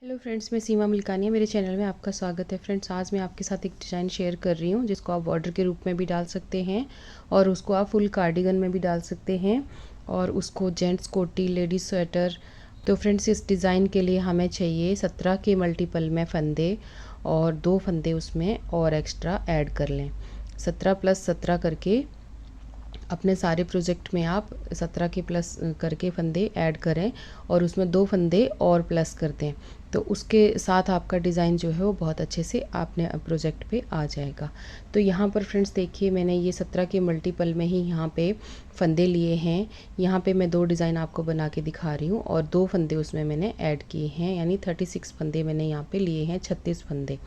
Hello friends, मैं सीमा मिल्कानिया। मेरे channel में आपका स्वागत है। फ्रेंड्स, आज मैं आपके साथ एक डिज़ाइन शेयर कर रही हूँ जिसको आप बॉर्डर के रूप में भी डाल सकते हैं और उसको आप फुल कार्डिगन में भी डाल सकते हैं और उसको जेंट्स कोटी, लेडीज़ स्वेटर। तो फ्रेंड्स, इस डिज़ाइन के लिए हमें चाहिए 17 के मल्टीपल में फंदे और 2 फंदे उसमें और एक्स्ट्रा ऐड कर लें। 17 + 17 करके अपने सारे प्रोजेक्ट में आप 17 के प्लस करके फंदे ऐड करें और उसमें 2 फंदे और प्लस कर दें। तो उसके साथ आपका डिज़ाइन जो है वो बहुत अच्छे से आपने प्रोजेक्ट पे आ जाएगा। तो यहाँ पर फ्रेंड्स देखिए, मैंने ये 17 के मल्टीपल में ही यहाँ पे फंदे लिए हैं। यहाँ पे मैं 2 डिज़ाइन आपको बना के दिखा रही हूँ और 2 फंदे उसमें मैंने ऐड किए हैं, यानी 36 फंदे मैंने यहाँ पे लिए हैं, 36 फंदे।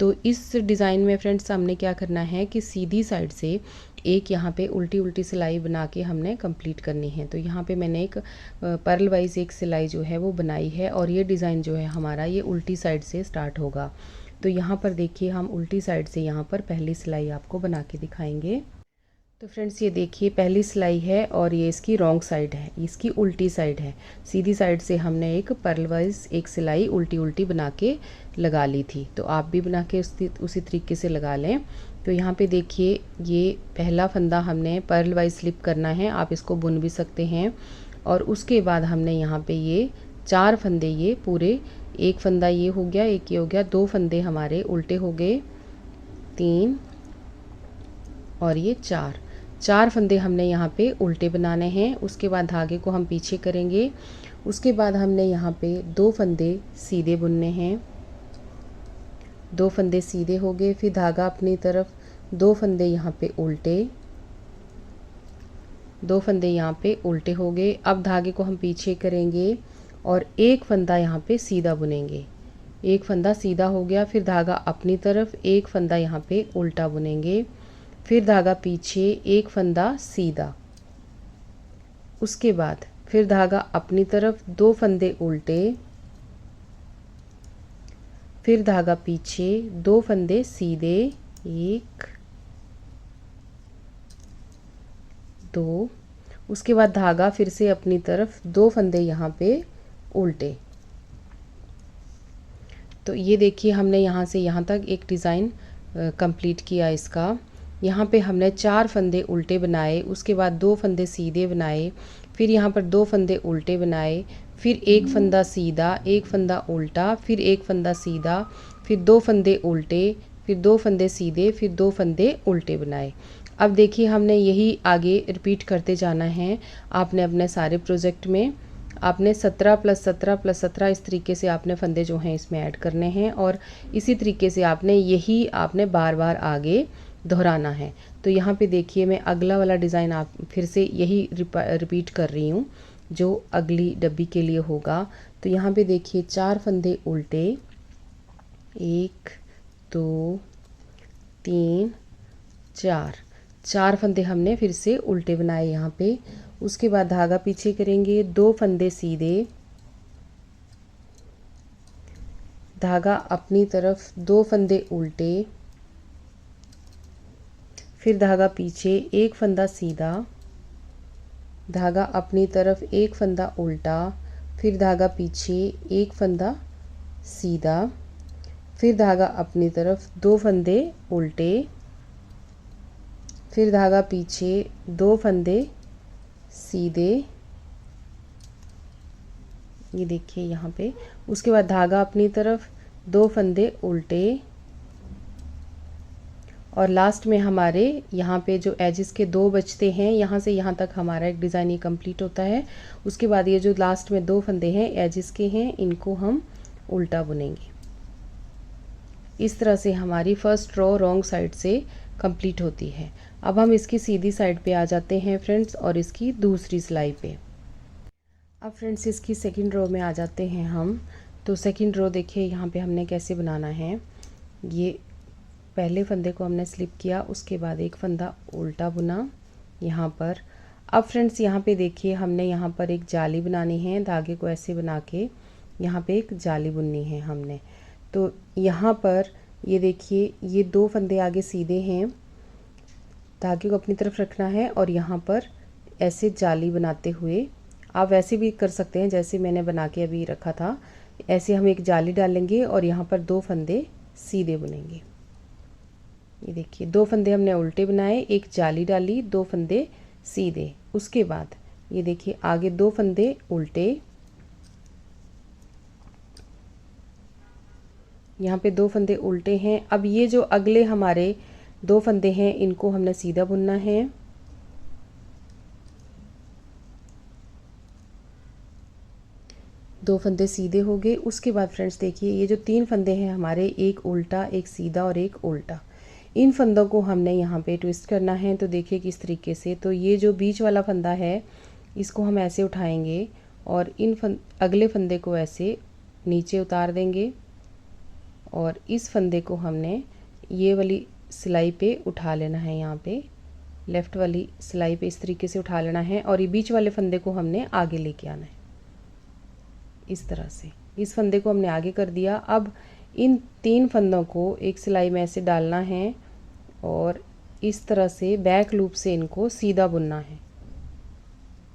तो इस डिज़ाइन में फ्रेंड्स हमने क्या करना है कि सीधी साइड से एक यहाँ पे उल्टी उल्टी सिलाई बना के हमने कंप्लीट करनी है। तो यहाँ पे मैंने एक पर्ल वाइज एक सिलाई जो है वो बनाई है और ये डिज़ाइन जो है हमारा ये उल्टी साइड से स्टार्ट होगा। तो यहाँ पर देखिए, हम उल्टी साइड से यहाँ पर पहली सिलाई आपको बना के दिखाएंगे। तो फ्रेंड्स, ये देखिए पहली सिलाई है और ये इसकी रॉन्ग साइड है, इसकी उल्टी साइड है। सीधी साइड से हमने एक पर्ल वाइज एक सिलाई उल्टी उल्टी बना के लगा ली थी। तो आप भी बना के उसी तरीके से लगा लें। तो यहाँ पे देखिए, ये पहला फंदा हमने पर्ल वाइज स्लिप करना है, आप इसको बुन भी सकते हैं। और उसके बाद हमने यहाँ पे ये 4 फंदे, ये पूरे, एक फंदा ये हो गया, एक ये हो गया, 2 फंदे हमारे उल्टे हो गए, 3 और ये 4 फंदे हमने यहाँ पे उल्टे बनाने हैं। उसके बाद धागे को हम पीछे करेंगे। उसके बाद हमने यहाँ पे 2 फंदे सीधे बुनने हैं। 2 फंदे सीधे हो गए, फिर धागा अपनी तरफ, 2 फंदे यहाँ पे उल्टे, 2 फंदे यहाँ पे उल्टे हो गए। अब धागे को हम पीछे करेंगे और एक फंदा यहाँ पे सीधा बुनेंगे। एक फंदा सीधा हो गया, फिर धागा अपनी तरफ, एक फंदा यहाँ पे उल्टा बुनेंगे, फिर धागा पीछे, एक फंदा सीधा। उसके बाद फिर धागा अपनी तरफ, 2 फंदे उल्टे, फिर धागा पीछे, 2 फंदे सीधे, 1 2। उसके बाद धागा फिर से अपनी तरफ, 2 फंदे यहाँ पे उल्टे। तो ये देखिए, हमने यहाँ से यहाँ तक एक डिज़ाइन कंप्लीट किया इसका। यहाँ पे हमने 4 फंदे उल्टे बनाए, उसके बाद 2 फंदे सीधे बनाए, फिर यहाँ पर 2 फंदे उल्टे बनाए, फिर एक फंदा सीधा, एक फंदा उल्टा, फिर एक फंदा सीधा, फिर 2 फंदे उल्टे, फिर 2 फंदे सीधे, फिर 2 फंदे उल्टे बनाए। अब देखिए, हमने यही आगे रिपीट करते जाना है। आपने अपने सारे प्रोजेक्ट में आपने 17 + 17 + 17 इस तरीके से आपने फंदे जो हैं इसमें ऐड करने हैं और इसी तरीके से आपने बार बार आगे दोहराना है। तो यहाँ पे देखिए, मैं अगला वाला डिज़ाइन आप फिर से यही रिपीट कर रही हूँ जो अगली डब्बी के लिए होगा। तो यहाँ पे देखिए, 4 फंदे उल्टे, 1 2 3 4 फंदे हमने फिर से उल्टे बनाए यहाँ पे। उसके बाद धागा पीछे करेंगे, 2 फंदे सीधे, धागा अपनी तरफ, 2 फंदे उल्टे, फिर धागा पीछे, एक फंदा सीधा, धागा अपनी तरफ, एक फंदा उल्टा, फिर धागा पीछे, एक फंदा सीधा, फिर धागा अपनी तरफ, 2 फंदे उल्टे, फिर धागा पीछे, 2 फंदे सीधे, ये देखिए यहाँ पे। उसके बाद धागा अपनी तरफ, 2 फंदे उल्टे और लास्ट में हमारे यहाँ पे जो एजेस के 2 बचते हैं, यहाँ से यहाँ तक हमारा एक डिज़ाइन ये कंप्लीट होता है। उसके बाद ये जो लास्ट में 2 फंदे हैं एजेस के हैं, इनको हम उल्टा बुनेंगे। इस तरह से हमारी फर्स्ट रो रॉन्ग साइड से कंप्लीट होती है। अब हम इसकी सीधी साइड पे आ जाते हैं फ्रेंड्स और इसकी दूसरी सिलाई पे। अब फ्रेंड्स, इसकी सेकंड रो में आ जाते हैं हम। तो सेकंड रो देखिए यहाँ पे हमने कैसे बनाना है। ये पहले फंदे को हमने स्लिप किया, उसके बाद एक फंदा उल्टा बुना यहाँ पर। अब फ्रेंड्स, यहाँ पे देखिए, हमने यहाँ पर एक जाली बनानी है। धागे को ऐसे बना के यहाँ पे एक जाली बुननी है हमने। तो यहाँ पर ये देखिए, ये 2 फंदे आगे सीधे हैं, धागे को अपनी तरफ रखना है और यहाँ पर ऐसे जाली बनाते हुए, आप वैसे भी कर सकते हैं जैसे मैंने बना के अभी रखा था। ऐसे हम एक जाली डालेंगे और यहाँ पर 2 फंदे सीधे बुनेंगे। ये देखिए 2 फंदे हमने उल्टे बनाए, एक जाली डाली, 2 फंदे सीधे। उसके बाद ये देखिए आगे 2 फंदे उल्टे, यहाँ पे 2 फंदे उल्टे हैं। अब ये जो अगले हमारे 2 फंदे हैं इनको हमने सीधा बुनना है। दो फंदे सीधे हो गए। उसके बाद फ्रेंड्स देखिए ये जो 3 फंदे हैं हमारे, एक उल्टा, एक सीधा और एक उल्टा, इन फंदों को हमने यहाँ पे ट्विस्ट करना है। तो देखिए किस तरीके से, तो ये जो बीच वाला फंदा है इसको हम ऐसे उठाएंगे और अगले फंदे को ऐसे नीचे उतार देंगे और इस फंदे को हमने ये वाली सिलाई पे उठा लेना है, यहाँ पे लेफ़्ट वाली सिलाई पे इस तरीके से उठा लेना है और ये बीच वाले फंदे को हमने आगे लेके आना है इस तरह से। इस फंदे को हमने आगे कर दिया। अब इन 3 फंदों को एक सिलाई में ऐसे डालना है और इस तरह से बैक लूप से इनको सीधा बुनना है।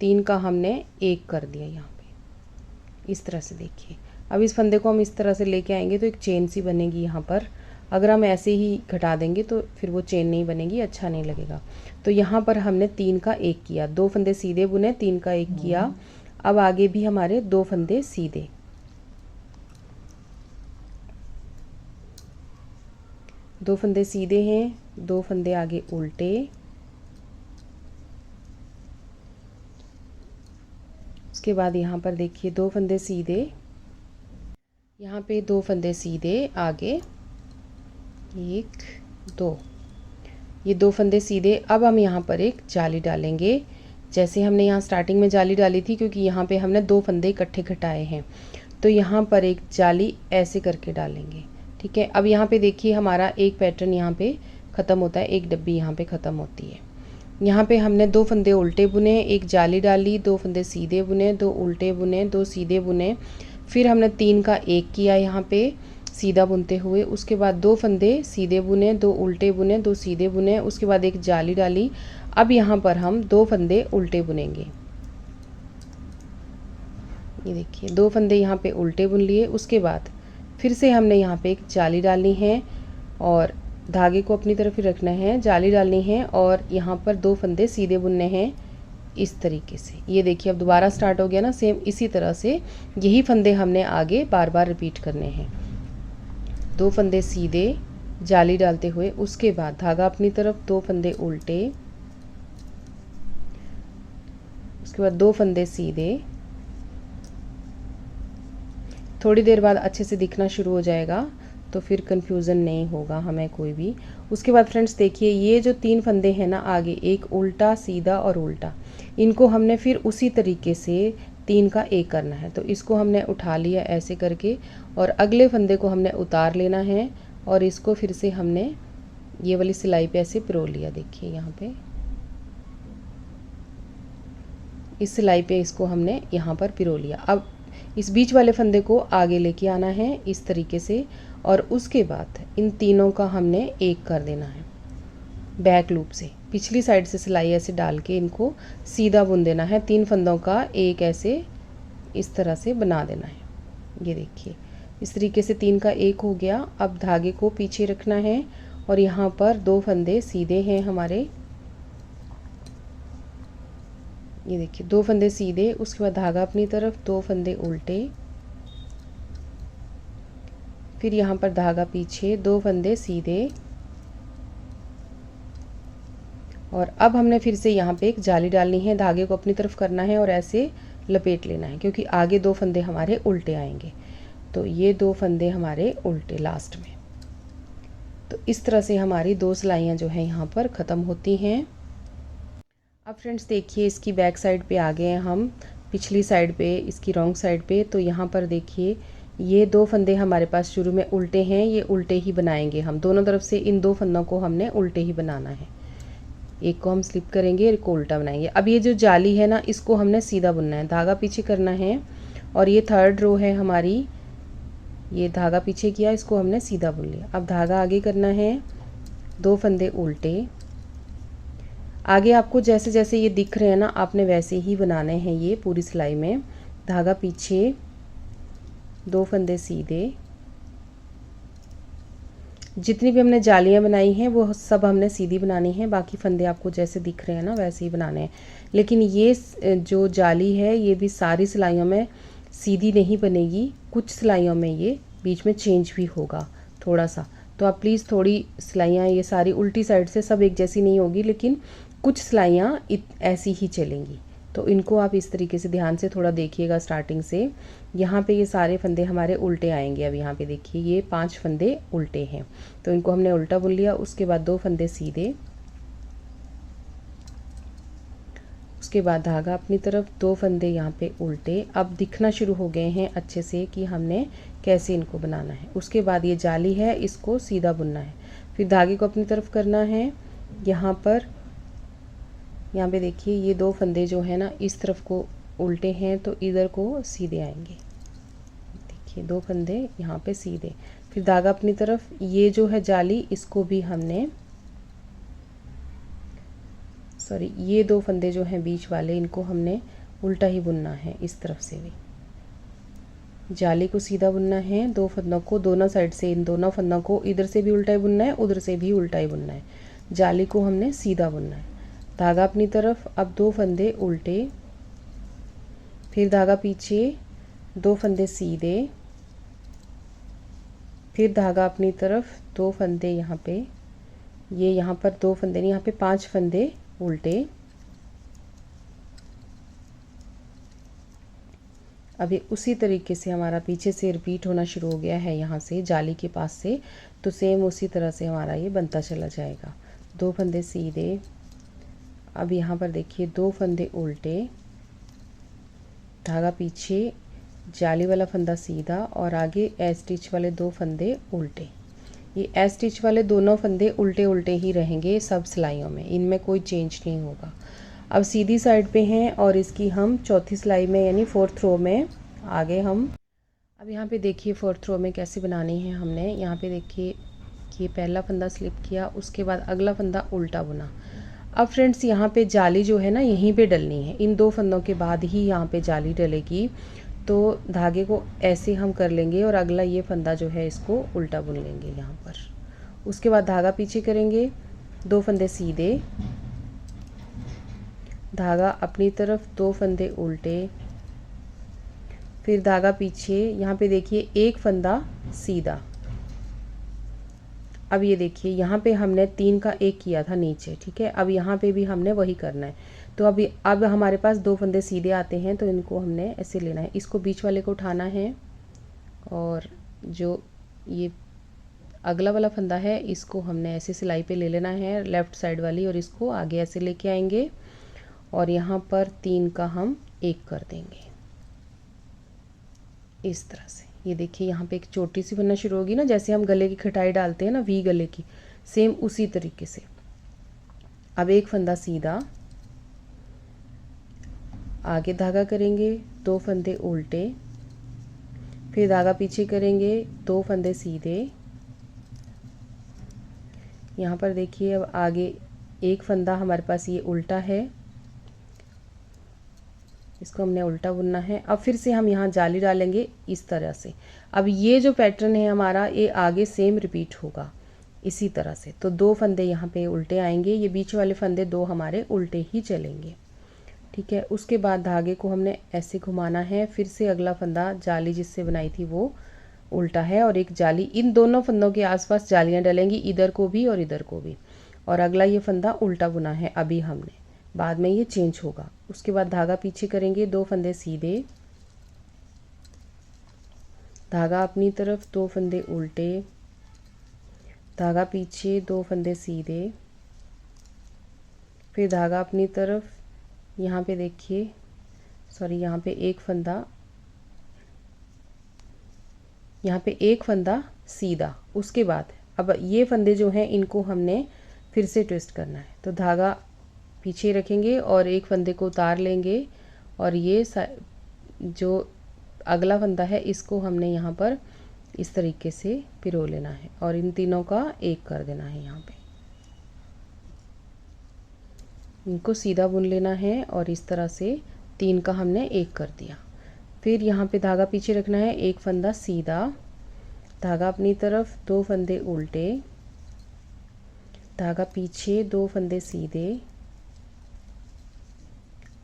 3 का हमने 1 कर दिया यहाँ पे इस तरह से। देखिए अब इस फंदे को हम इस तरह से लेके आएंगे तो एक चेन सी बनेगी यहाँ पर। अगर हम ऐसे ही घटा देंगे तो फिर वो चेन नहीं बनेगी, अच्छा नहीं लगेगा। तो यहाँ पर हमने 3 का 1 किया, 2 फंदे सीधे बुने, 3 का 1 किया। अब आगे भी हमारे 2 फंदे सीधे, 2 फंदे सीधे हैं, 2 फंदे आगे उल्टे, उसके बाद यहाँ पर देखिए 2 फंदे सीधे, यहाँ पे 2 फंदे सीधे आगे, 1 2, ये 2 फंदे सीधे। अब हम यहाँ पर एक जाली डालेंगे, जैसे हमने यहाँ स्टार्टिंग में जाली डाली थी, क्योंकि यहाँ पे हमने 2 फंदे इकट्ठे घटाए हैं। तो यहाँ पर एक जाली ऐसे करके डालेंगे, ठीक है। अब यहाँ पे देखिए हमारा एक पैटर्न यहाँ पे ख़त्म होता है, एक डब्बी यहाँ पे ख़त्म होती है। यहाँ पे हमने 2 फंदे उल्टे बुने, एक जाली डाली, 2 फंदे सीधे बुने, 2 उल्टे बुने, 2 सीधे बुने, फिर हमने 3 का 1 किया यहाँ पे सीधा बुनते हुए। उसके बाद 2 फंदे सीधे बुने, 2 उल्टे बुने, 2 सीधे बुने, उसके बाद एक जाली डाली। अब यहाँ पर हम 2 फंदे उल्टे बुनेंगे। ये देखिए 2 फंदे यहाँ पे उल्टे बुन लिए। उसके बाद फिर से हमने यहाँ पे एक जाली डालनी है और धागे को अपनी तरफ ही रखना है, जाली डालनी है और यहाँ पर 2 फंदे सीधे बुनने हैं इस तरीके से। ये देखिए अब दोबारा स्टार्ट हो गया ना, सेम इसी तरह से यही फंदे हमने आगे बार बार रिपीट करने हैं। 2 फंदे सीधे, जाली डालते हुए, उसके बाद धागा अपनी तरफ, 2 फंदे उल्टे, उसके बाद 2 फंदे सीधे। थोड़ी देर बाद अच्छे से दिखना शुरू हो जाएगा तो फिर कंफ्यूजन नहीं होगा हमें कोई भी। उसके बाद फ्रेंड्स देखिए ये जो 3 फंदे हैं ना आगे, एक उल्टा, सीधा और उल्टा, इनको हमने फिर उसी तरीके से 3 का 1 करना है। तो इसको हमने उठा लिया ऐसे करके और अगले फंदे को हमने उतार लेना है और इसको फिर से हमने ये वाली सिलाई पे ऐसे पिरो लिया। देखिए यहाँ पे इस सिलाई पे इसको हमने यहाँ पर पिरो लिया। अब इस बीच वाले फंदे को आगे लेके आना है इस तरीके से और उसके बाद इन तीनों का हमने 1 कर देना है बैक लूप से। पिछली साइड से सिलाई ऐसे डाल के इनको सीधा बुन देना है। 3 फंदों का 1 ऐसे इस तरह से बना देना है। ये देखिए इस तरीके से 3 का 1 हो गया। अब धागे को पीछे रखना है और यहाँ पर 2 फंदे सीधे हैं हमारे। ये देखिए 2 फंदे सीधे, उसके बाद धागा अपनी तरफ, 2 फंदे उल्टे, फिर यहाँ पर धागा पीछे, 2 फंदे सीधे और अब हमने फिर से यहाँ पे एक जाली डालनी है। धागे को अपनी तरफ करना है और ऐसे लपेट लेना है क्योंकि आगे 2 फंदे हमारे उल्टे आएंगे। तो ये 2 फंदे हमारे उल्टे लास्ट में। तो इस तरह से हमारी 2 सिलाइयाँ जो हैं यहाँ पर ख़त्म होती हैं। अब फ्रेंड्स देखिए इसकी बैक साइड पे आ गए हैं हम, पिछली साइड पे, इसकी रॉन्ग साइड पे। तो यहाँ पर देखिए ये 2 फंदे हमारे पास शुरू में उल्टे हैं, ये उल्टे ही बनाएंगे हम। दोनों तरफ से इन 2 फंदों को हमने उल्टे ही बनाना है। एक को हम स्लिप करेंगे, एक को उल्टा बनाएंगे। अब ये जो जाली है ना इसको हमने सीधा बुनना है, धागा पीछे करना है और ये 3rd रो है हमारी, ये धागा पीछे किया, इसको हमने सीधा बुन लिया। अब धागा आगे करना है, 2 फंदे उल्टे। आगे आपको जैसे जैसे ये दिख रहे हैं ना आपने वैसे ही बनाने हैं ये पूरी सिलाई में। धागा पीछे, 2 फंदे सीधे। जितनी भी हमने जालियाँ बनाई हैं वो सब हमने सीधी बनानी है, बाकी फंदे आपको जैसे दिख रहे हैं ना वैसे ही बनाने हैं। लेकिन ये जो जाली है ये भी सारी सिलाइयों में सीधी नहीं बनेगी, कुछ सिलाइयों में ये बीच में चेंज भी होगा थोड़ा सा। तो आप प्लीज़ थोड़ी सिलाइयाँ ये सारी उल्टी साइड से सब एक जैसी नहीं होगी, लेकिन कुछ सिलाइयाँ ऐसी ही चलेंगी। तो इनको आप इस तरीके से ध्यान से थोड़ा देखिएगा स्टार्टिंग से। यहाँ पे ये सारे फंदे हमारे उल्टे आएंगे। अब यहाँ पे देखिए ये 5 फंदे उल्टे हैं, तो इनको हमने उल्टा बुन लिया। उसके बाद 2 फंदे सीधे, उसके बाद धागा अपनी तरफ, 2 फंदे यहाँ पे उल्टे। अब दिखना शुरू हो गए हैं अच्छे से कि हमने कैसे इनको बनाना है। उसके बाद ये जाली है, इसको सीधा बुनना है। फिर धागे को अपनी तरफ करना है। यहाँ पर यहाँ पे देखिए ये 2 फंदे जो है ना इस तरफ को उल्टे हैं, तो इधर को सीधे आएंगे। देखिए 2 फंदे यहाँ पे सीधे, फिर धागा अपनी तरफ। ये जो है जाली इसको भी हमने ये 2 फंदे जो हैं बीच वाले इनको हमने उल्टा ही बुनना है। इस तरफ से भी जाली को सीधा बुनना है, 2 फंदों को दोनों साइड से, इन दोनों फंदों को इधर से भी उल्टा ही बुनना है, उधर से भी उल्टा ही बुनना है। जाली को हमने सीधा बुनना है। धागा अपनी तरफ, अब 2 फंदे उल्टे, फिर धागा पीछे, 2 फंदे सीधे, फिर धागा अपनी तरफ, 2 फंदे यहाँ पे, ये यहाँ पर 2 फंदे नहीं, यहाँ पे 5 फंदे उल्टे। अभी उसी तरीके से हमारा पीछे से रिपीट होना शुरू हो गया है, यहाँ से जाली के पास से, तो सेम उसी तरह से हमारा ये बनता चला जाएगा। 2 फंदे सीधे, अब यहाँ पर देखिए 2 फंदे उल्टे, धागा पीछे, जाली वाला फंदा सीधा, और आगे ए स्टिच वाले 2 फंदे उल्टे। ये ए स्टिच वाले दोनों फंदे उल्टे उल्टे ही रहेंगे सब सिलाइयों में, इनमें कोई चेंज नहीं होगा। अब सीधी साइड पे हैं और इसकी हम चौथी सिलाई में यानी 4th रो में आगे हम, अब यहाँ पे देखिए 4th रो में कैसे बनानी है हमने। यहाँ पे देखिए कि पहला फंदा स्लिप किया, उसके बाद अगला फंदा उल्टा बुना। अब फ्रेंड्स यहाँ पे जाली जो है ना यहीं पे डलनी है, इन 2 फंदों के बाद ही यहाँ पे जाली डलेगी। तो धागे को ऐसे हम कर लेंगे और अगला ये फंदा जो है इसको उल्टा बुन लेंगे यहाँ पर। उसके बाद धागा पीछे करेंगे, 2 फंदे सीधे, धागा अपनी तरफ, 2 फंदे उल्टे, फिर धागा पीछे। यहाँ पे देखिए 1 फंदा सीधा। अब ये देखिए यहाँ पे हमने 3 का 1 किया था नीचे, ठीक है। अब यहाँ पे भी हमने वही करना है। तो अब हमारे पास 2 फंदे सीधे आते हैं, तो इनको हमने ऐसे लेना है। इसको बीच वाले को उठाना है, और जो ये अगला वाला फंदा है इसको हमने ऐसे सिलाई पे ले लेना है लेफ़्ट साइड वाली, और इसको आगे ऐसे लेके आएंगे, और यहाँ पर 3 का हम 1 कर देंगे इस तरह से। ये देखिए यहाँ पे एक चोटी सी बनना शुरू होगी ना, जैसे हम गले की खटाई डालते हैं ना वी गले की, सेम उसी तरीके से। अब 1 फंदा सीधा, आगे धागा करेंगे, 2 फंदे उल्टे, फिर धागा पीछे करेंगे, 2 फंदे सीधे। यहाँ पर देखिए अब आगे 1 फंदा हमारे पास ये उल्टा है, इसको हमने उल्टा बुनना है। अब फिर से हम यहाँ जाली डालेंगे इस तरह से। अब ये जो पैटर्न है हमारा ये आगे सेम रिपीट होगा इसी तरह से। तो 2 फंदे यहाँ पे उल्टे आएंगे, ये बीच वाले फंदे 2 हमारे उल्टे ही चलेंगे, ठीक है। उसके बाद धागे को हमने ऐसे घुमाना है, फिर से अगला फंदा जाली जिससे बनाई थी वो उल्टा है, और एक जाली, इन दोनों फंदों के आसपास जालियाँ डलेंगी, इधर को भी और इधर को भी। और अगला ये फंदा उल्टा बुना है अभी हमने, बाद में ये चेंज होगा। उसके बाद धागा पीछे करेंगे, 2 फंदे सीधे, धागा अपनी तरफ, 2 फंदे उल्टे, धागा पीछे, 2 फंदे सीधे, फिर धागा अपनी तरफ। यहाँ पे देखिए यहाँ पे 1 फंदा, यहाँ पे 1 फंदा सीधा। उसके बाद अब ये फंदे जो हैं इनको हमने फिर से ट्विस्ट करना है। तो धागा पीछे रखेंगे और 1 फंदे को उतार लेंगे, और ये जो अगला फंदा है इसको हमने यहाँ पर इस तरीके से पिरो लेना है, और इन तीनों का 1 कर देना है। यहाँ पे इनको सीधा बुन लेना है, और इस तरह से 3 का हमने 1 कर दिया। फिर यहाँ पे धागा पीछे रखना है, एक फंदा सीधा, धागा अपनी तरफ, 2 फंदे उल्टे, धागा पीछे, 2 फंदे सीधे।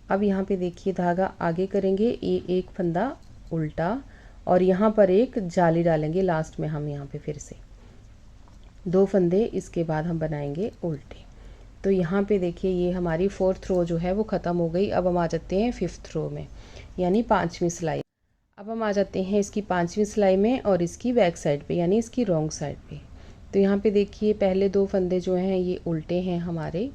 अब यहाँ पे देखिए धागा आगे करेंगे, एक फंदा उल्टा और यहाँ पर एक जाली डालेंगे लास्ट में हम यहाँ पे फिर से 2 फंदे, इसके बाद हम बनाएंगे उल्टे। तो यहाँ पे देखिए ये हमारी 4th रो जो है वो ख़त्म हो गई। अब हम आ जाते हैं 5th रो में, यानी 5वीं सिलाई। अब हम आ जाते हैं इसकी 5वीं सिलाई में और इसकी बैक साइड पे, यानी इसकी रॉन्ग साइड पे। तो यहाँ पे देखिए पहले 2 फंदे जो हैं ये उल्टे हैं हमारे।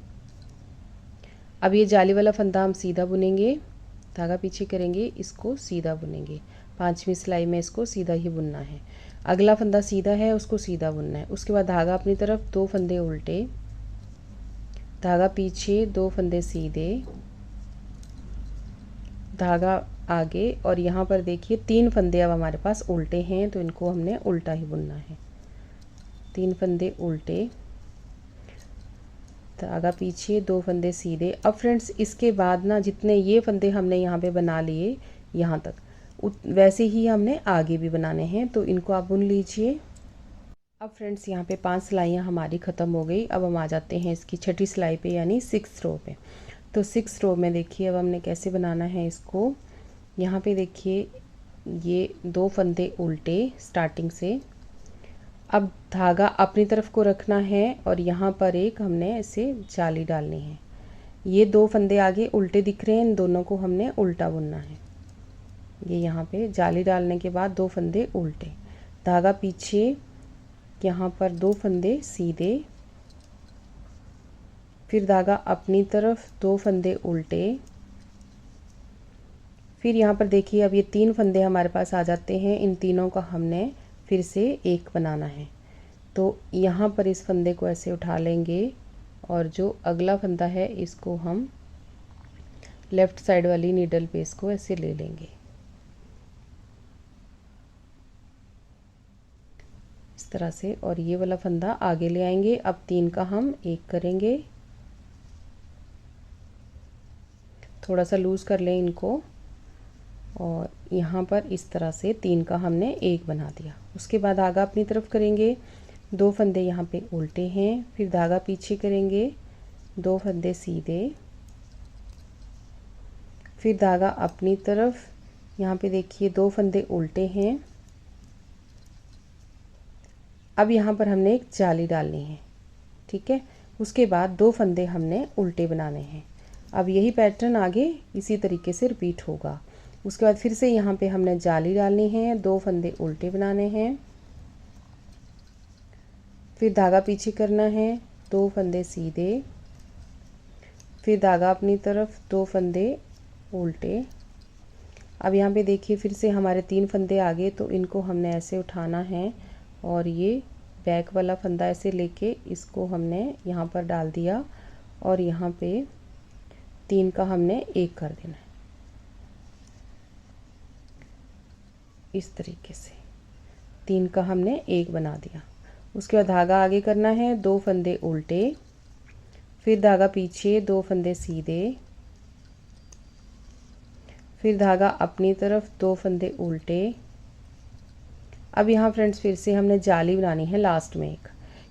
अब ये जाली वाला फंदा हम सीधा बुनेंगे, धागा पीछे करेंगे, इसको सीधा बुनेंगे। 5वीं सिलाई में इसको सीधा ही बुनना है। अगला फंदा सीधा है, उसको सीधा बुनना है। उसके बाद धागा अपनी तरफ, 2 फंदे उल्टे, धागा पीछे, 2 फंदे सीधे, धागा आगे और यहाँ पर देखिए 3 फंदे अब हमारे पास उल्टे हैं, तो इनको हमने उल्टा ही बुनना है। 3 फंदे उल्टे, धागा पीछे, 2 फंदे सीधे। अब फ्रेंड्स इसके बाद ना जितने ये फंदे हमने यहाँ पे बना लिए यहाँ तक, वैसे ही हमने आगे भी बनाने हैं, तो इनको आप बुन लीजिए। अब फ्रेंड्स यहाँ पे 5 सिलाइयाँ हमारी ख़त्म हो गई। अब हम आ जाते हैं इसकी 6ठी सिलाई पे, यानी 6th रो पे। तो 6th रो में देखिए अब हमने कैसे बनाना है इसको। यहाँ पे देखिए ये 2 फंदे उल्टे स्टार्टिंग से। अब धागा अपनी तरफ को रखना है और यहाँ पर एक हमने ऐसे जाली डालनी है। ये 2 फंदे आगे उल्टे दिख रहे हैं, इन दोनों को हमने उल्टा बुनना है। ये यहाँ पे जाली डालने के बाद 2 फंदे उल्टे, धागा पीछे, यहाँ पर 2 फंदे सीधे, फिर धागा अपनी तरफ, 2 फंदे उल्टे। फिर यहाँ पर देखिए अब ये 3 फंदे हमारे पास आ जाते हैं। इन तीनों का हमने फिर से एक बनाना है। तो यहाँ पर इस फंदे को ऐसे उठा लेंगे और जो अगला फंदा है इसको हम लेफ़्ट साइड वाली नीडल पे इसको ऐसे ले लेंगे इस तरह से, और ये वाला फंदा आगे ले आएंगे। अब 3 का हम एक करेंगे, थोड़ा सा लूज़ कर लें इनको, और यहाँ पर इस तरह से 3 का हमने एक बना दिया। उसके बाद धागा अपनी तरफ करेंगे, 2 फंदे यहाँ पे उल्टे हैं, फिर धागा पीछे करेंगे, 2 फंदे सीधे, फिर धागा अपनी तरफ, यहाँ पे देखिए 2 फंदे उल्टे हैं। अब यहाँ पर हमने एक जाली डालनी है, ठीक है। उसके बाद 2 फंदे हमने उल्टे बनाने हैं। अब यही पैटर्न आगे इसी तरीके से रिपीट होगा। उसके बाद फिर से यहाँ पे हमने जाली डालनी है, 2 फंदे उल्टे बनाने हैं, फिर धागा पीछे करना है, 2 फंदे सीधे, फिर धागा अपनी तरफ, 2 फंदे उल्टे। अब यहाँ पे देखिए फिर से हमारे 3 फंदे आगे, तो इनको हमने ऐसे उठाना है और ये बैक वाला फंदा ऐसे लेके इसको हमने यहाँ पर डाल दिया और यहाँ पे 3 का हमने एक कर देना है इस तरीके से। 3 का हमने एक बना दिया। उसके बाद धागा आगे करना है, 2 फंदे उल्टे, फिर धागा पीछे, 2 फंदे सीधे, फिर धागा अपनी तरफ, 2 फंदे उल्टे। अब यहाँ फ्रेंड्स फिर से हमने जाली बनानी है लास्ट में एक,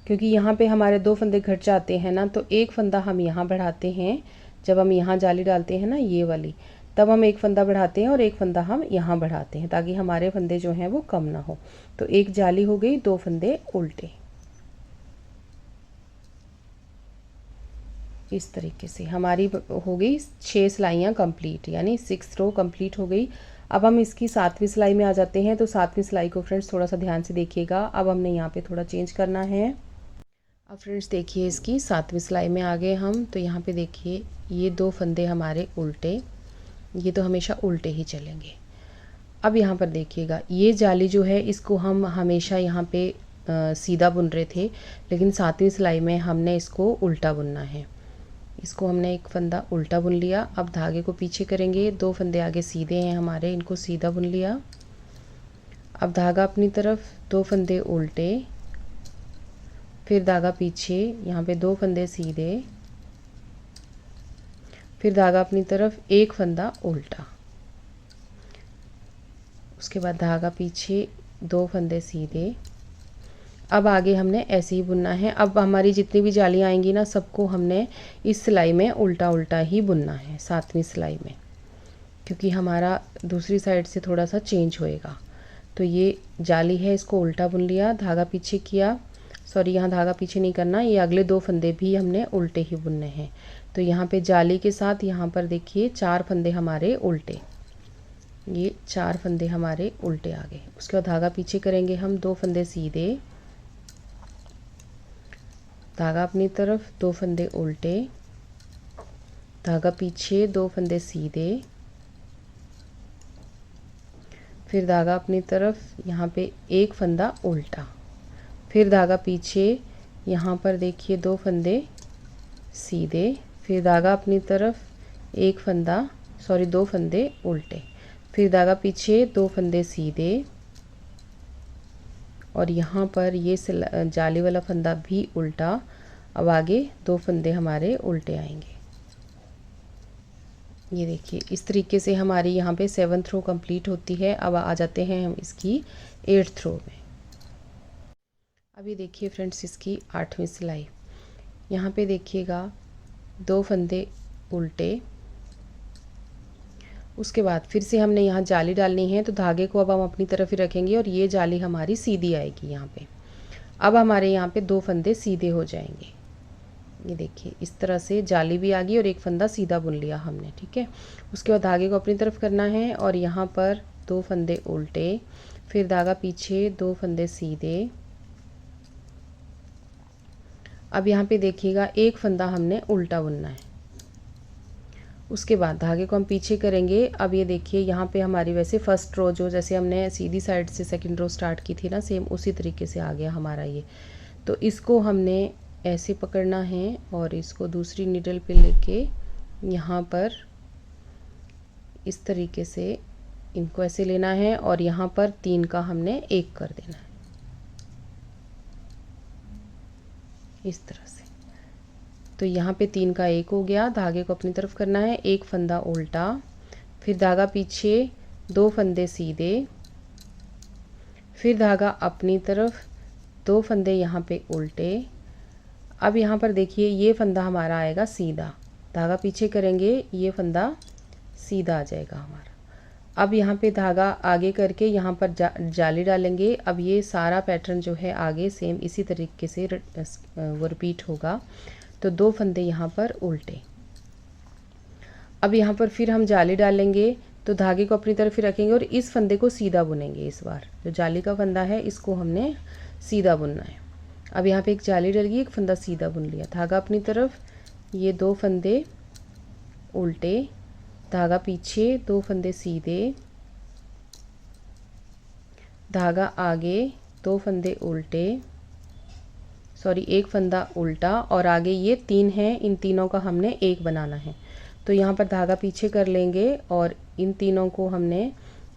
क्योंकि यहाँ पे हमारे 2 फंदे घट जाते हैं ना, तो एक फंदा हम यहाँ बढ़ाते हैं। जब हम यहाँ जाली डालते हैं ना ये वाली, तब हम एक फंदा बढ़ाते हैं और एक फंदा हम यहाँ बढ़ाते हैं, ताकि हमारे फंदे जो हैं वो कम ना हो। तो एक जाली हो गई, 2 फंदे उल्टे, इस तरीके से हमारी हो गई 6 सिलाइयाँ कंप्लीट, यानी 6th रो कंप्लीट हो गई। अब हम इसकी 7वीं सिलाई में आ जाते हैं। तो 7वीं सिलाई को फ्रेंड्स थोड़ा सा ध्यान से देखिएगा। अब हमने यहाँ पे थोड़ा चेंज करना है। अब फ्रेंड्स देखिए इसकी 7वीं सिलाई में आ गए हम। तो यहाँ पे देखिए ये 2 फंदे हमारे उल्टे, ये तो हमेशा उल्टे ही चलेंगे। अब यहाँ पर देखिएगा ये जाली जो है इसको हम हमेशा यहाँ पे सीधा बुन रहे थे, लेकिन 7वीं सिलाई में हमने इसको उल्टा बुनना है। इसको हमने एक फंदा उल्टा बुन लिया। अब धागे को पीछे करेंगे, 2 फंदे आगे सीधे हैं हमारे, इनको सीधा बुन लिया। अब धागा अपनी तरफ, 2 फंदे उल्टे, फिर धागा पीछे, यहाँ पे 2 फंदे सीधे, फिर धागा अपनी तरफ, एक फंदा उल्टा। उसके बाद धागा पीछे, 2 फंदे सीधे। अब आगे हमने ऐसे ही बुनना है। अब हमारी जितनी भी जालियाँ आएंगी ना, सबको हमने इस सिलाई में उल्टा उल्टा ही बुनना है, 7वीं सिलाई में, क्योंकि हमारा दूसरी साइड से थोड़ा सा चेंज होएगा। तो ये जाली है, इसको उल्टा बुन लिया, धागा पीछे किया, सॉरी यहाँ धागा पीछे नहीं करना, ये अगले 2 फंदे भी हमने उल्टे ही बुनने हैं। तो यहाँ पे जाली के साथ यहाँ पर देखिए 4 फंदे हमारे उल्टे, ये 4 फंदे हमारे उल्टे आ गए। उसके बाद धागा पीछे करेंगे हम, 2 फंदे सीधे, धागा अपनी तरफ, 2 फंदे उल्टे, धागा पीछे, 2 फंदे सीधे, फिर धागा अपनी तरफ, यहाँ पे 1 फंदा उल्टा, फिर धागा पीछे, यहाँ पर देखिए 2 फंदे सीधे, फिर धागा अपनी तरफ, 1 फंदा, सॉरी 2 फंदे उल्टे, फिर धागा पीछे, 2 फंदे सीधे, और यहाँ पर ये जाली वाला फंदा भी उल्टा। अब आगे 2 फंदे हमारे उल्टे आएंगे। ये देखिए इस तरीके से हमारी यहाँ पे 7th रो कंप्लीट होती है। अब आ जाते हैं हम इसकी 8th रो में। अभी देखिए फ्रेंड्स इसकी 8वीं सिलाई। यहाँ पे देखिएगा 2 फंदे उल्टे, उसके बाद फिर से हमने यहाँ जाली डालनी है, तो धागे को अब हम अपनी तरफ ही रखेंगे और ये जाली हमारी सीधी आएगी यहाँ पे। अब हमारे यहाँ पे 2 फंदे सीधे हो जाएंगे। ये देखिए इस तरह से जाली भी आ गई और 1 फंदा सीधा बुन लिया हमने, ठीक है। उसके बाद धागे को अपनी तरफ करना है और यहाँ पर 2 फंदे उल्टे, फिर धागा पीछे, 2 फंदे सीधे। अब यहाँ पे देखिएगा 1 फंदा हमने उल्टा बुनना है। उसके बाद धागे को हम पीछे करेंगे। अब ये देखिए यहाँ पे हमारी वैसे फर्स्ट रो जो जैसे हमने सीधी साइड से सेकंड रो स्टार्ट की थी ना, सेम उसी तरीके से आ गया हमारा ये। तो इसको हमने ऐसे पकड़ना है और इसको दूसरी नीडल पे लेके यहाँ पर इस तरीके से इनको ऐसे लेना है और यहाँ पर 3 का हमने 1 कर देना है, इस तरह से। तो यहाँ पे 3 का 1 हो गया। धागे को अपनी तरफ करना है, 1 फंदा उल्टा, फिर धागा पीछे, 2 फंदे सीधे, फिर धागा अपनी तरफ, 2 फंदे यहाँ पे उल्टे। अब यहाँ पर देखिए ये फंदा हमारा आएगा सीधा, धागा पीछे करेंगे, ये फंदा सीधा आ जाएगा हमारा। अब यहाँ पे धागा आगे करके यहाँ पर जाली डालेंगे। अब ये सारा पैटर्न जो है आगे सेम इसी तरीके से वो रिपीट होगा। तो 2 फंदे यहाँ पर उल्टे। अब यहाँ पर फिर हम जाली डालेंगे, तो धागे को अपनी तरफ ही रखेंगे और इस फंदे को सीधा बुनेंगे। इस बार जो जाली का फंदा है इसको हमने सीधा बुनना है। अब यहाँ पे एक जाली डल गई, 1 फंदा सीधा बुन लिया, धागा अपनी तरफ, ये 2 फंदे उल्टे, धागा पीछे, 2 फंदे सीधे, धागा आगे, 2 फंदे उल्टे, सॉरी 1 फंदा उल्टा, और आगे ये 3 हैं, इन तीनों का हमने 1 बनाना है। तो यहाँ पर धागा पीछे कर लेंगे और इन तीनों को हमने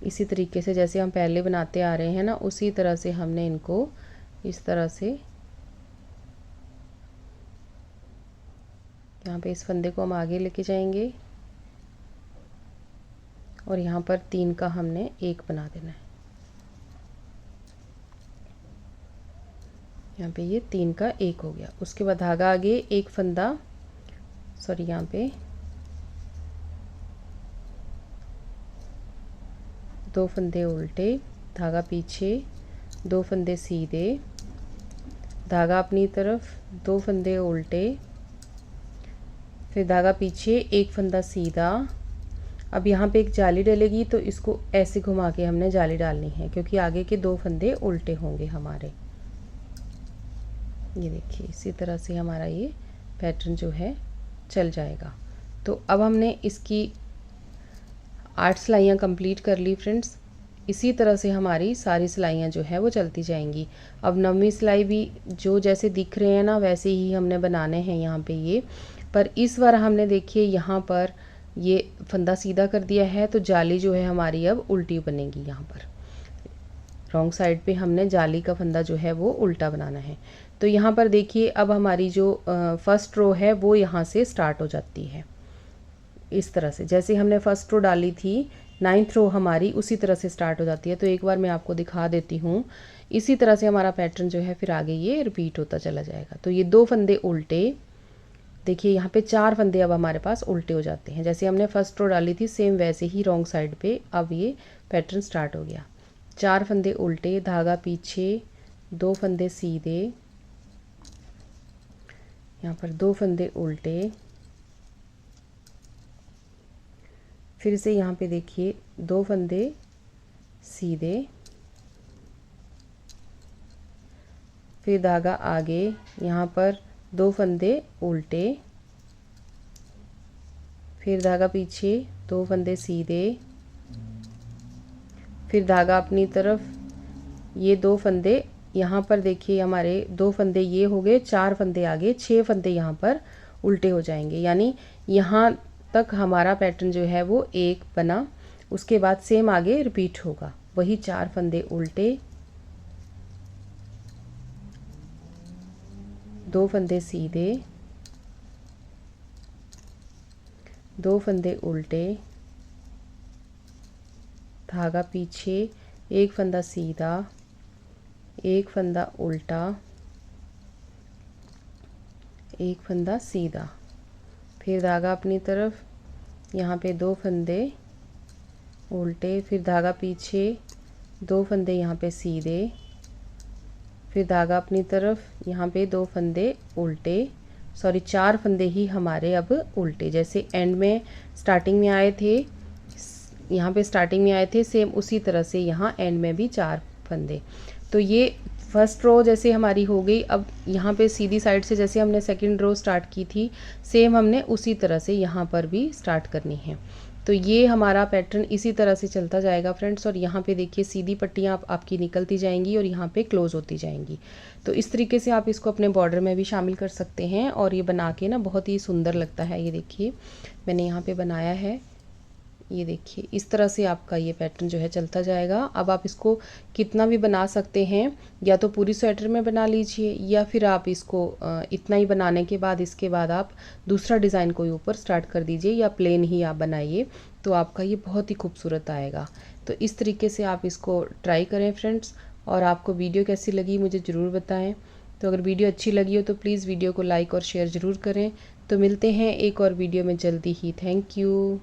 इसी तरीके से जैसे हम पहले बनाते आ रहे हैं ना, उसी तरह से हमने इनको इस तरह से, यहाँ पे इस फंदे को हम आगे लेके जाएंगे और यहाँ पर 3 का हमने 1 बना देना है। यहाँ पे ये 3 का 1 हो गया। उसके बाद धागा आगे, 1 फंदा, सॉरी यहाँ पे 2 फंदे उल्टे, धागा पीछे, 2 फंदे सीधे, धागा अपनी तरफ, 2 फंदे उल्टे, फिर धागा पीछे, 1 फंदा सीधा। अब यहाँ पे एक जाली डलेगी, तो इसको ऐसे घुमा के हमने जाली डालनी है, क्योंकि आगे के 2 फंदे उल्टे होंगे हमारे। ये देखिए इसी तरह से हमारा ये पैटर्न जो है चल जाएगा। तो अब हमने इसकी 8 सिलाइयाँ कंप्लीट कर ली फ्रेंड्स। इसी तरह से हमारी सारी सिलाइयाँ जो है वो चलती जाएंगी। अब 9वीं सिलाई भी जो जैसे दिख रहे हैं ना, वैसे ही हमने बनाने हैं यहाँ पे ये। पर इस बार हमने देखिए यहाँ पर ये फंदा सीधा कर दिया है, तो जाली जो है हमारी अब उल्टी बनेगी। यहाँ पर रॉन्ग साइड पे हमने जाली का फंदा जो है वो उल्टा बनाना है। तो यहाँ पर देखिए अब हमारी जो फर्स्ट रो है वो यहाँ से स्टार्ट हो जाती है, इस तरह से। जैसे हमने फर्स्ट रो डाली थी, 9th रो हमारी उसी तरह से स्टार्ट हो जाती है। तो एक बार मैं आपको दिखा देती हूँ। इसी तरह से हमारा पैटर्न जो है फिर आगे ये रिपीट होता चला जाएगा। तो ये 2 फंदे उल्टे, देखिए यहाँ पे 4 फंदे अब हमारे पास उल्टे हो जाते हैं। जैसे हमने फर्स्ट रो डाली थी सेम वैसे ही रॉन्ग साइड पे अब ये पैटर्न स्टार्ट हो गया। 4 फंदे उल्टे, धागा पीछे, 2 फंदे सीधे, यहाँ पर 2 फंदे उल्टे, फिर से यहाँ पे देखिए 2 फंदे सीधे, फिर धागा आगे, यहाँ पर 2 फंदे उल्टे, फिर धागा पीछे, 2 फंदे सीधे, फिर धागा अपनी तरफ, ये 2 फंदे यहाँ पर देखिए हमारे 2 फंदे ये हो गए, 4 फंदे आगे, 6 फंदे यहाँ पर उल्टे हो जाएंगे। यानी यहाँ तक हमारा पैटर्न जो है वो एक बना। उसके बाद सेम आगे रिपीट होगा, वही 4 फंदे उल्टे, 2 फंदे सीधे, 2 फंदे उल्टे, धागा पीछे, 1 फंदा सीधा, 1 फंदा उल्टा, 1 फंदा सीधा, फिर धागा अपनी तरफ, यहाँ पे 2 फंदे उल्टे, फिर धागा पीछे, 2 फंदे यहाँ पे सीधे, फिर धागा अपनी तरफ, यहाँ पे 2 फंदे उल्टे, सॉरी 4 फंदे ही हमारे अब उल्टे, जैसे एंड में स्टार्टिंग में आए थे, यहाँ पे स्टार्टिंग में आए थे सेम उसी तरह से यहाँ एंड में भी 4 फंदे। तो ये फर्स्ट रो जैसे हमारी हो गई। अब यहाँ पे सीधी साइड से जैसे हमने सेकंड रो स्टार्ट की थी सेम हमने उसी तरह से यहाँ पर भी स्टार्ट करनी है। तो ये हमारा पैटर्न इसी तरह से चलता जाएगा फ्रेंड्स। और यहाँ पे देखिए सीधी पट्टियाँ आपकी निकलती जाएंगी और यहाँ पे क्लोज होती जाएंगी। तो इस तरीके से आप इसको अपने बॉर्डर में भी शामिल कर सकते हैं और ये बना के ना बहुत ही सुंदर लगता है। ये देखिए मैंने यहाँ पे बनाया है, ये देखिए इस तरह से आपका ये पैटर्न जो है चलता जाएगा। अब आप इसको कितना भी बना सकते हैं, या तो पूरी स्वेटर में बना लीजिए या फिर आप इसको इतना ही बनाने के बाद इसके बाद आप दूसरा डिज़ाइन कोई ऊपर स्टार्ट कर दीजिए या प्लेन ही आप बनाइए, तो आपका ये बहुत ही खूबसूरत आएगा। तो इस तरीके से आप इसको ट्राई करें फ्रेंड्स। और आपको वीडियो कैसी लगी मुझे ज़रूर बताएं। तो अगर वीडियो अच्छी लगी हो तो प्लीज़ वीडियो को लाइक और शेयर ज़रूर करें। तो मिलते हैं एक और वीडियो में जल्दी ही। Thank you.